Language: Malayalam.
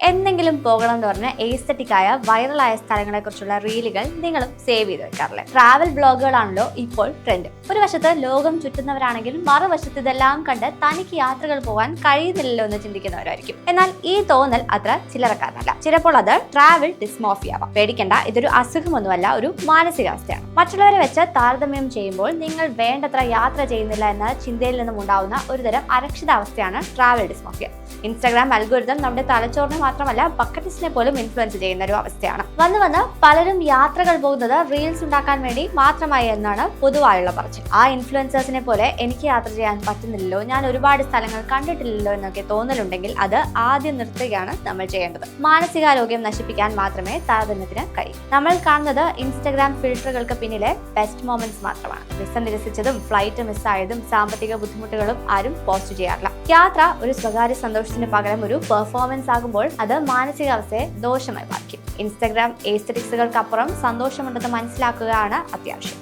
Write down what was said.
എന്തെങ്കിലും പോകണം എന്ന് പറഞ്ഞ എസ്തെറ്റിക് വൈറലായ സ്ഥലങ്ങളെക്കുറിച്ചുള്ള റീലുകൾ നിങ്ങളും സേവ് ചെയ്ത് വെക്കാറില്ലേ? ട്രാവൽ ബ്ലോഗുകളാണല്ലോ ഇപ്പോൾ ട്രെൻഡ്. ഒരു വശത്ത് ലോകം ചുറ്റുന്നവരാണെങ്കിൽ മറുവശത്ത് ഇതെല്ലാം കണ്ട് തനിക്ക് യാത്രകൾ പോകാൻ കഴിയുന്നില്ലല്ലോ എന്ന് ചിന്തിക്കുന്നവരായിരിക്കും. എന്നാൽ ഈ തോന്നൽ അത്ര ചില്ലറക്കാരനല്ല. ചിലപ്പോൾ അത് ട്രാവൽ ഡിസ്മോർഫിയ ആവാം. പേടിക്കേണ്ട, ഇതൊരു അസുഖമൊന്നുമല്ല, ഒരു മാനസികാവസ്ഥയാണ്. മറ്റുള്ളവരെ വെച്ച് താരതമ്യം ചെയ്യുമ്പോൾ നിങ്ങൾ വേണ്ടത്ര യാത്ര ചെയ്യുന്നില്ല എന്ന ചിന്തയിൽ നിന്നും ഉണ്ടാവുന്ന ഒരുതരം അരക്ഷിതാവസ്ഥയാണ് ട്രാവൽ ഡിസ്മോർഫിയ. ഇൻസ്റ്റാഗ്രാം അൽഗോരിതം നമ്മുടെ തലച്ചോറിനെ മാത്രമല്ല ബക്കറ്റ് ലിസ്റ്റിനെ പോലും ഇൻഫ്ലുവൻസ് ചെയ്യുന്ന ഒരു അവസ്ഥയാണ്. വന്ന് പലരും യാത്രകൾ പോകുന്നത് റീൽസ് ഉണ്ടാക്കാൻ വേണ്ടി മാത്രമായി എന്നാണ് പൊതുവായുള്ള പറച്ചിൽ. ആ ഇൻഫ്ലുവൻസേഴ്സിനെ പോലെ എനിക്ക് യാത്ര ചെയ്യാൻ പറ്റുന്നില്ലല്ലോ, ഞാൻ ഒരുപാട് സ്ഥലങ്ങൾ കണ്ടിട്ടില്ലല്ലോ എന്നൊക്കെ തോന്നലുണ്ടെങ്കിൽ അത് ആദ്യം നിർത്തുകയാണ് നമ്മൾ ചെയ്യേണ്ടത്. മാനസികാരോഗ്യം നശിപ്പിക്കാൻ മാത്രമേ താരതമ്യത്തിന് കഴിയൂ. നമ്മൾ കാണുന്നത് ഇൻസ്റ്റാഗ്രാം ഫിൽറ്ററുകൾക്ക് പിന്നിലെ ബെസ്റ്റ് മൊമെന്റ്സ് മാത്രമാണ്. വിസ നിരസിച്ചതും ഫ്ലൈറ്റ് മിസ്സായതും സാമ്പത്തിക ബുദ്ധിമുട്ടുകളും ആരും പോസ്റ്റ് ചെയ്യാറില്ല. യാത്ര ഒരു സ്വകാര്യ സന്തോഷത്തിന് പകരം ഒരു പെർഫോമൻസ് ആകുമ്പോൾ അത് മാനസികാവസ്ഥയെ ദോഷമായി ബാധിക്കും. ഇൻസ്റ്റാഗ്രാം എസ്തെറ്റിക്സുകൾക്കപ്പുറം സന്തോഷമുണ്ടെന്ന് മനസ്സിലാക്കുകയാണ് അത്യാവശ്യം.